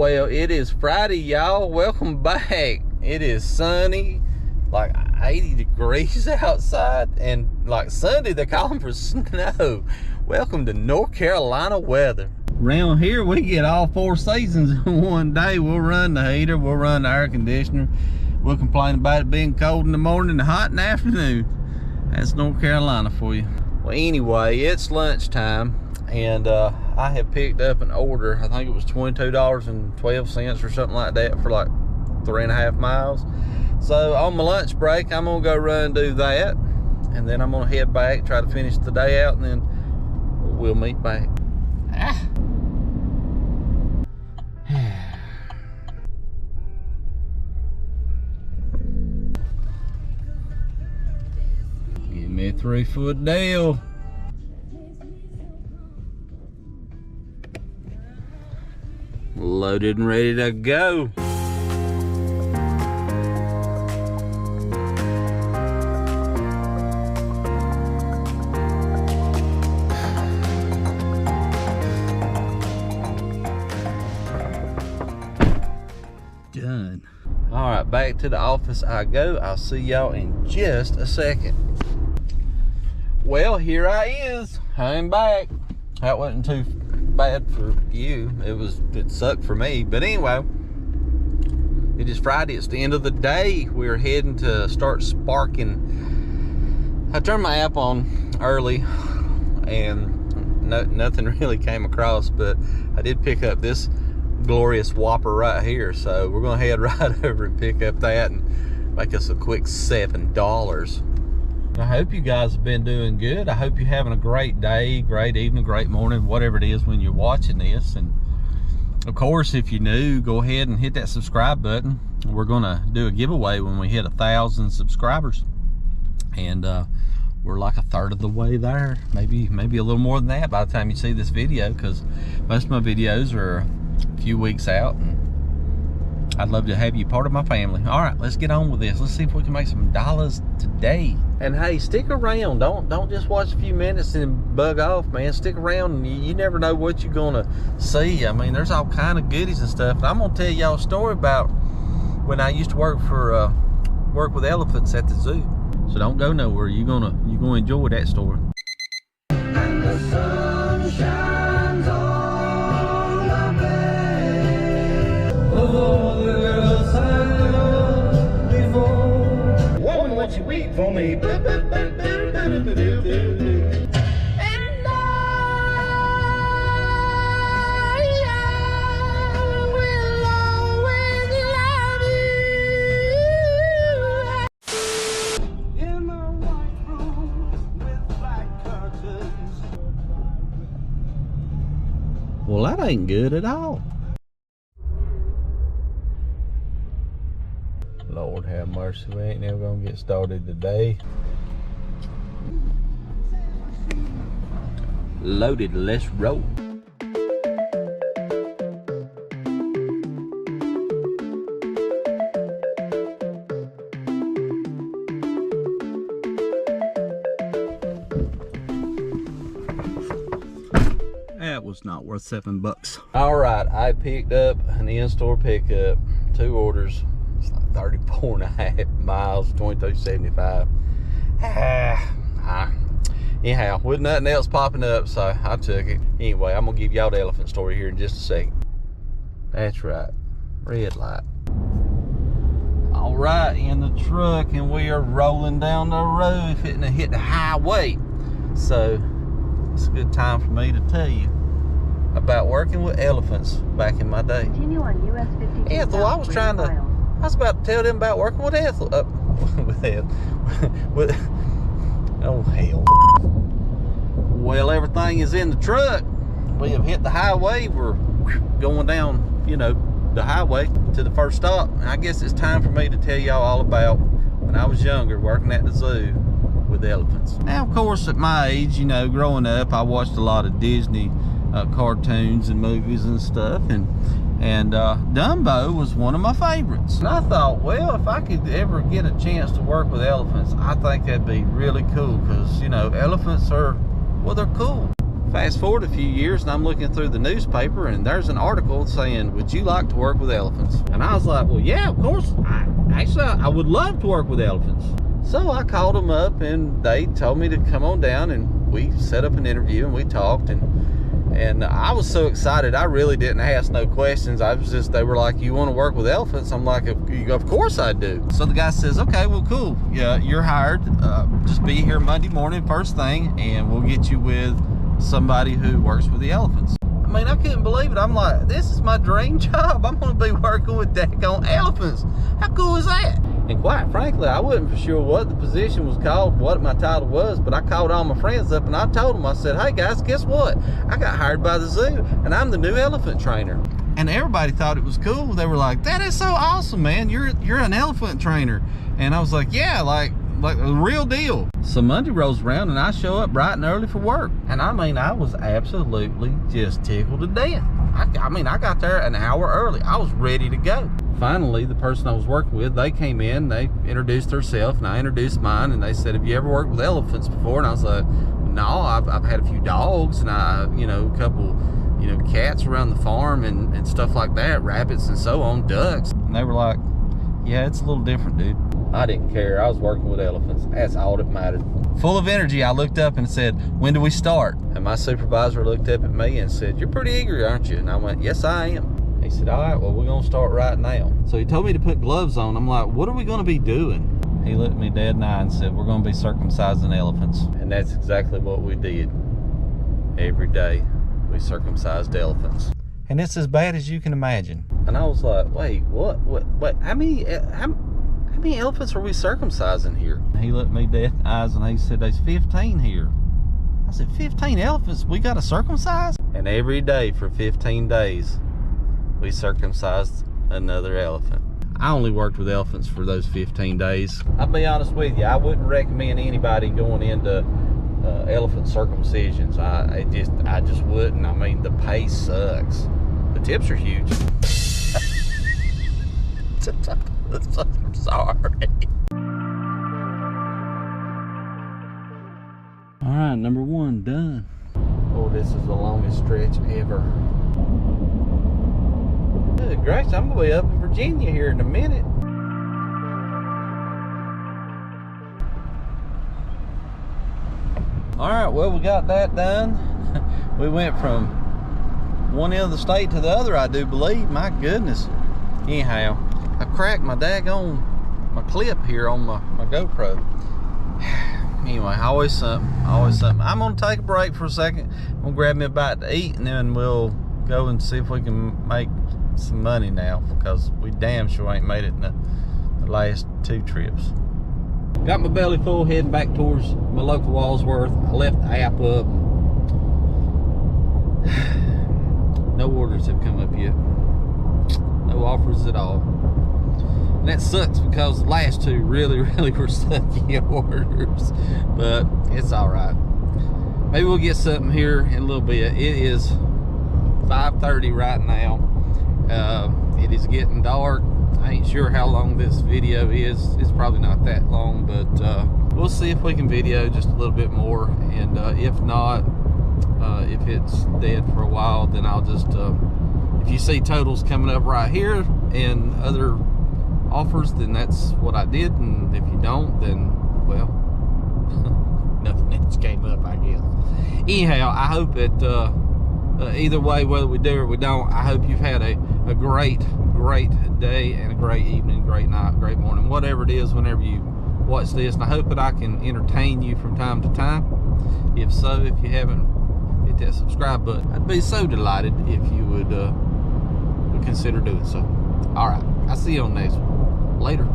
Well, it is Friday, y'all. Welcome back. It is sunny, like 80 degrees outside, and like Sunday they're calling for snow. Welcome to North Carolina weather. Around here we get all 4 seasons in one day. We'll run the heater, we'll run the air conditioner, we'll complain about it being cold in the morning and hot in the afternoon. That's North Carolina for you. Well, anyway, it's lunchtime, and I have picked up an order. I think it was $22.12 or something like that for like 3.5 miles. So on my lunch break, I'm gonna go run and do that, and then I'm gonna head back, try to finish the day out, and then we'll meet back. Give me a 3-foot deal. Loaded and ready to go. Done. All right, back to the office I go. I'll see y'all in just a second. Well, here I is. I'm back. That wasn't too bad for you. It sucked for me. But anyway, it is Friday. It's the end of the day. We're heading to start sparking. I turned my app on early and nothing really came across, but I did pick up this glorious whopper right here, so we're gonna head right over and pick up that and make us a quick $7. I hope you guys have been doing good. I hope you're having a great day, great evening, great morning, whatever it is when you're watching this. And of course, if you're new, go ahead and hit that subscribe button. We're gonna do a giveaway when we hit 1,000 subscribers, and we're like 1/3 of the way there, maybe a little more than that by the time you see this video, because most of my videos are a few weeks out, and I'd love to have you part of my family. All right, let's get on with this. Let's see if we can make some dollars today. And hey, stick around. Don't just watch a few minutes and bug off, man. Stick around, and you never know what you're gonna see. I mean, there's all kind of goodies and stuff. And I'm gonna tell y'all a story about when I used to work with elephants at the zoo. So don't go nowhere. You're gonna enjoy that story. And the sun shines on the bay. Oh, the girls I loved before. Woman, what you eat for me? Well, that ain't good at all. Lord have mercy, we ain't never gonna get started today. Loaded, let's roll. That was not worth $7. All right, I picked up an in-store pickup, 2 orders. It's like 34.5 miles, $22.75. Anyhow, with nothing else popping up, so I took it. Anyway, I'm gonna give y'all the elephant story here in just a second. That's right, red light. All right, in the truck, and we are rolling down the road, fitting to hit the highway. So it's a good time for me to tell you about working with elephants back in my day. Continue on US 52. Ethel, I was about to tell them about working with Ethel. Oh hell. Well, everything is in the truck. We have hit the highway. We're going down, you know, the highway to the first stop. And I guess it's time for me to tell y'all all about when I was younger working at the zoo with elephants. Now, of course, at my age, you know, growing up, I watched a lot of Disney cartoons and movies and stuff, and Dumbo was one of my favorites. And I thought, well, if I could ever get a chance to work with elephants, I think that'd be really cool, because, you know, elephants are, well, they're cool. Fast forward a few years and I'm looking through the newspaper and there's an article saying, would you like to work with elephants? And I was like, well, yeah, of course. I would love to work with elephants. So I called them up and they told me to come on down, and we set up an interview and we talked, and I was so excited. I really didn't ask no questions. They were like, you want to work with elephants? I'm like, of course I do. So the guy says, okay, well, cool. Yeah, you're hired. Just be here Monday morning, first thing, and we'll get you with somebody who works with the elephants. I mean, I couldn't believe it. I'm like, this is my dream job. I'm going to be working with daggone elephants. How cool is that? And quite frankly, I wasn't for sure what the position was called, what my title was, but I called all my friends up and I told them, I said, hey guys, guess what? I got hired by the zoo and I'm the new elephant trainer. And everybody thought it was cool. They were like, that is so awesome, man. You're an elephant trainer. And I was like, yeah, like a real deal. So Monday rolls around and I show up bright and early for work. And I mean, I was absolutely just tickled to death. I mean, I got there an hour early. I was ready to go. Finally, the person I was working with, they came in, they introduced themselves, and I introduced mine, and they said, have you ever worked with elephants before? And I was like, no, I've had a few dogs, and a couple, cats around the farm and stuff like that, rabbits and so on, ducks. And they were like, yeah, it's a little different, dude. I didn't care. I was working with elephants. That's all that mattered. Full of energy, I looked up and said, when do we start? And my supervisor looked up at me and said, you're pretty eager, aren't you? And I went, yes, I am. He said, all right, well, we're going to start right now. So he told me to put gloves on. I'm like, what are we going to be doing? He looked me dead in the eye and said, we're going to be circumcising elephants. And that's exactly what we did. Every day, we circumcised elephants. And it's as bad as you can imagine. And I was like, wait, what, how many elephants are we circumcising here? And he looked me dead in the eyes and he said, there's 15 here. I said, 15 elephants we got to circumcise? And every day for 15 days, we circumcised another elephant. I only worked with elephants for those 15 days. I'll be honest with you, I wouldn't recommend anybody going into elephant circumcisions. I just wouldn't. I mean, the pay sucks. The tips are huge. I'm sorry. All right, number 1 done. Oh, this is the longest stretch ever. Good gracious, I'm gonna be up in Virginia here in a minute. All right, well, we got that done. We went from one end of the state to the other, I do believe. My goodness. Anyhow, I cracked my my clip here on my GoPro. Anyway, always something. I'm gonna take a break for a second. I'm gonna grab me a bite to eat, and then we'll go and see if we can make some money now, because we damn sure ain't made it in the last 2 trips. Got my belly full, heading back towards my local Walsworth. I left the app up. No orders have come up yet. No offers at all. And that sucks, because the last 2 really were sucky orders. But it's all right. Maybe we'll get something here in a little bit. It is 5:30 right now. It is getting dark. I ain't sure how long this video is. It's probably not that long, but we'll see if we can video just a little bit more. And if not, if it's dead for a while, then I'll just, if you see totals coming up right here and other offers, then that's what I did. And if you don't, then, well, nothing else came up, I guess. Anyhow, I hope that either way, whether we do or we don't, I hope you've had a great day and a great evening, great night, great morning, whatever it is whenever you watch this. And I hope that I can entertain you from time to time. If so, if you haven't hit that subscribe button, I'd be so delighted if you would consider doing so. All right, I'll see you on the next one. Later.